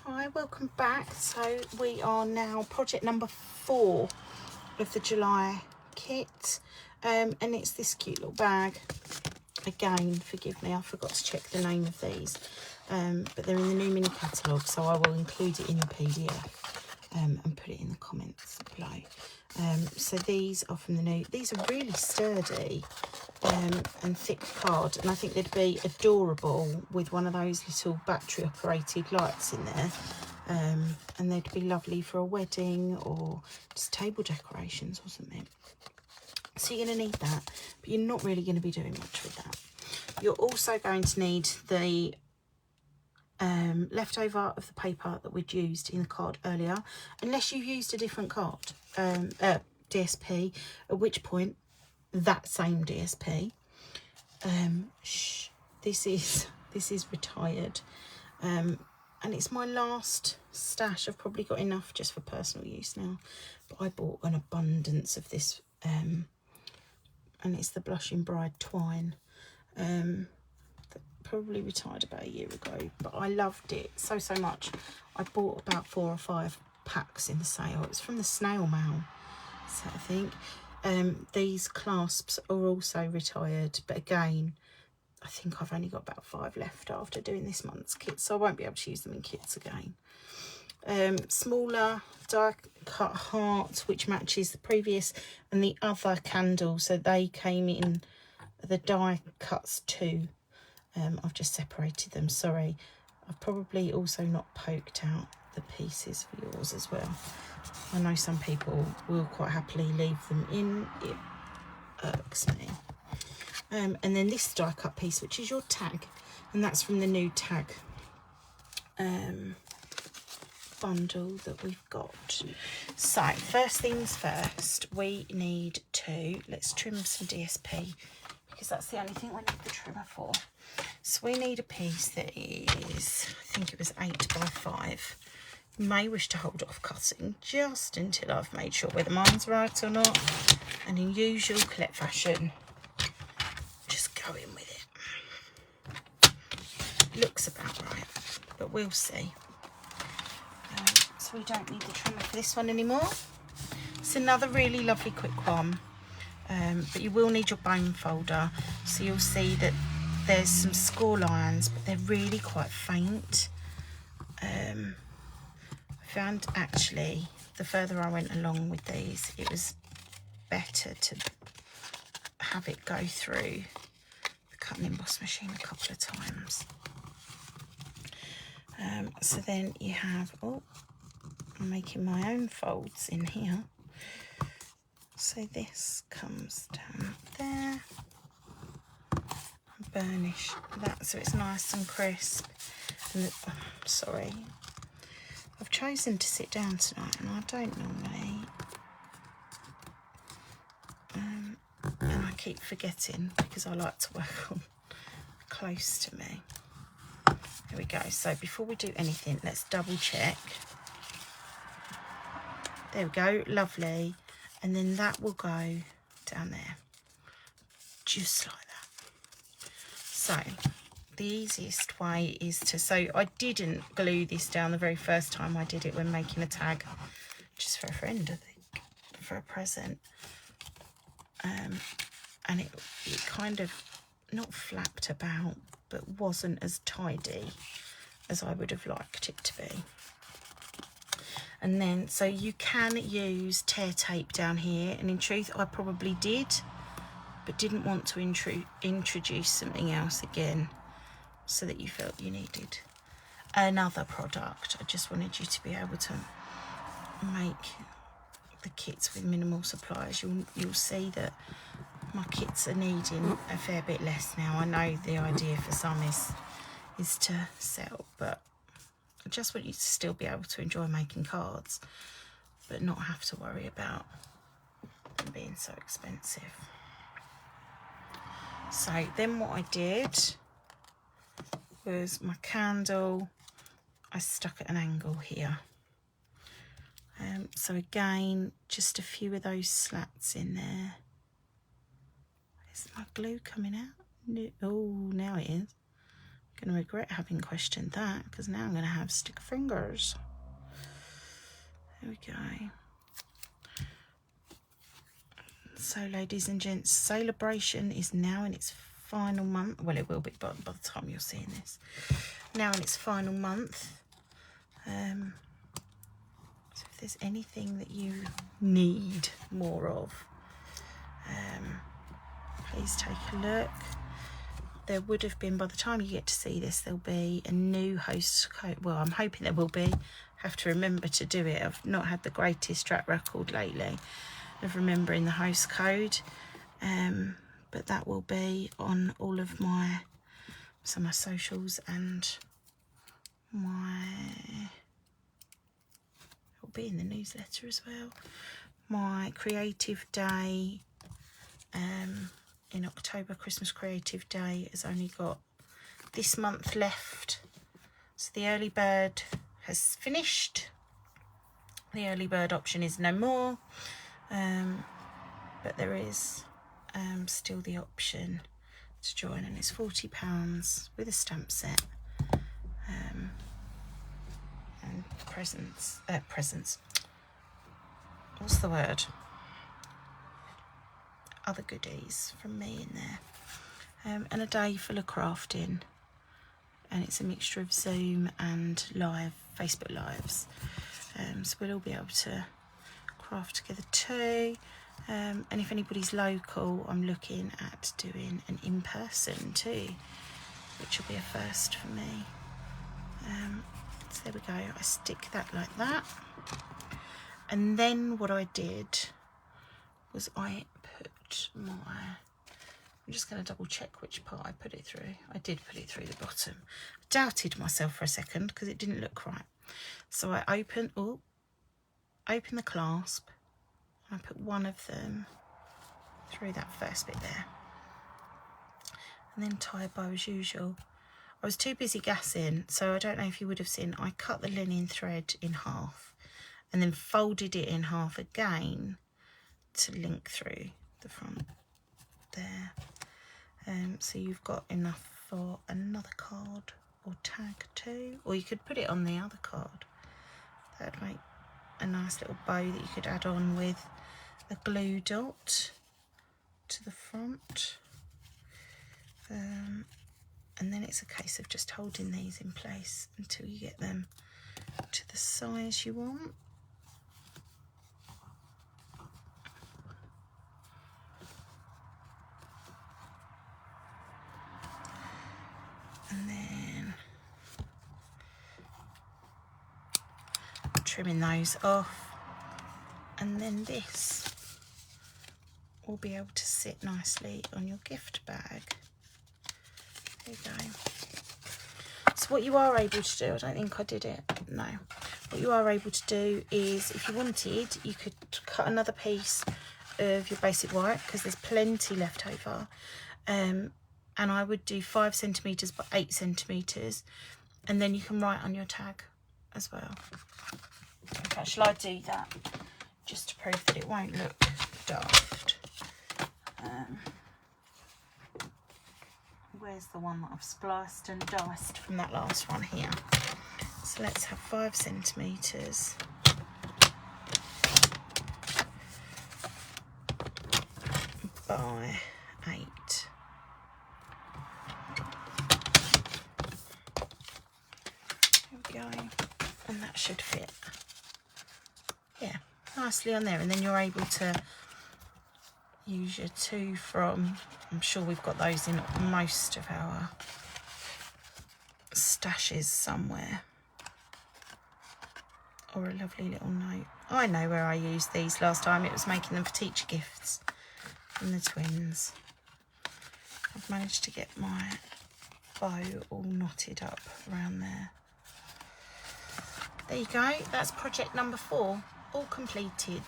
Hi, welcome back. So we are now project number 4 of the July kit, and it's this cute little bag. Again, forgive me, I forgot to check the name of these, but they're in the new mini catalogue, so I will include it in your PDF and put it in the comments below. So these are from the new, these are really sturdy and thick card, and I think they'd be adorable with one of those little battery operated lights in there, and they'd be lovely for a wedding or just table decorations or something. So you're going to need that, but you're not really going to be doing much with that. You're also going to need the leftover of the paper that we'd used in the card earlier, unless you used a different card, DSP, at which point that same DSP. This is retired, and it's my last stash. I've probably got enough just for personal use now, but I bought an abundance of this, and it's the Blushing Bride twine, that probably retired about a year ago, but I loved it so much. I bought about 4 or 5 packs in the sale. It's from the snail mail, so I think. These clasps are also retired, but again, I think I've only got about 5 left after doing this month's kit, so I won't be able to use them in kits again. Smaller die cut heart, which matches the previous and the other candle, so they came in the die cuts too. I've just separated them, sorry. I've probably also not poked out the pieces for yours as well. I know some people will quite happily leave them in. It irks me. And then this die cut piece, which is your tag, and that's from the new tag bundle that we've got. So first things first, we need to, let's trim some DSP, because that's the only thing we need the trimmer for. So we need a piece that is, I think it was 8 by 5. You may wish to hold off cutting just until I've made sure whether mine's right or not, and in usual Colette fashion, just go in with it. Looks about right, but we'll see. So we don't need the trimmer for this one anymore. It's another really lovely quick one, but you will need your bone folder. So you'll see that there's some score lines, but they're really quite faint. I found actually the further I went along with these, it was better to have it go through the cut and emboss machine a couple of times. So then you have, oh, I'm making my own folds in here. So this comes down there. Burnish that so it's nice and crisp. And sorry, I've chosen to sit down tonight, and I don't normally, and I keep forgetting because I like to work on close to me. There we go. So before we do anything, let's double check. There we go, lovely. And then that will go down there, just like that. So the easiest way is to, so I didn't glue this down the very first time I did it when making a tag, just for a friend, I think, for a present. And it kind of, not flapped about, but wasn't as tidy as I would have liked it to be. And then, so you can use tear tape down here, and in truth I probably did, but didn't want to introduce something else again, so that you felt you needed another product. I just wanted you to be able to make the kits with minimal supplies. You'll see that my kits are needing a fair bit less now. I know the idea for some is to sell, but I just want you to still be able to enjoy making cards, but not have to worry about them being so expensive. So then what I did was my candle, I stuck at an angle here. So again, just a few of those slats in there. Is my glue coming out? No, oh, now it is. Going to regret having questioned that, because now I'm going to have sticker fingers. There we go. So, ladies and gents, Celebration is now in its final month. Well, it will be by the time you're seeing this. Now in its final month. So if there's anything that you need more of, please take a look. There would have been, by the time you get to see this, there'll be a new host code. Well, I'm hoping there will be. Have to remember to do it. I've not had the greatest track record lately of remembering the host code, but that will be on all of my socials, and it'll be in the newsletter as well. My creative day in October, Christmas creative day, has only got this month left. So the early bird has finished. The early bird option is no more, but there is still the option to join, and it's £40 with a stamp set, and presents. What's the word? Other goodies from me in there, and a day full of crafting, and it's a mixture of Zoom and live Facebook lives, so we'll all be able to craft together too, and if anybody's local, I'm looking at doing an in-person too, which will be a first for me. So there we go. I stick that like that, and then what I did was I put my, I'm just going to double check which part I put it through. I did put it through the bottom. I doubted myself for a second because it didn't look right. So I open the clasp, and I put one of them through that first bit there, and then tie a bow as usual. I was too busy gassing, so I don't know if you would have seen, I cut the linen thread in half and then folded it in half again to link through the front there. So you've got enough for another card or tag too, or you could put it on the other card. That would make a nice little bow that you could add on with a glue dot to the front. And then it's a case of just holding these in place until you get them to the size you want. And then trimming those off, and then this will be able to sit nicely on your gift bag. There you go. So what you are able to do, I don't think I did it, no. What you are able to do is, if you wanted, you could cut another piece of your basic white, because there's plenty left over. And I would do 5 centimetres by 8 centimetres, and then you can write on your tag as well. In fact, shall I do that just to prove that it won't look daft? Where's the one that I've spliced and diced from that last one here? So let's have 5 centimetres by 8. There we go, and that should fit, yeah, nicely on there. And then you're able to use your 2 from, I'm sure we've got those in most of our stashes somewhere, or a lovely little note. I know where I used these last time. It was making them for teacher gifts from the twins. I've managed to get my bow all knotted up around there. There you go, that's project number 4, all completed.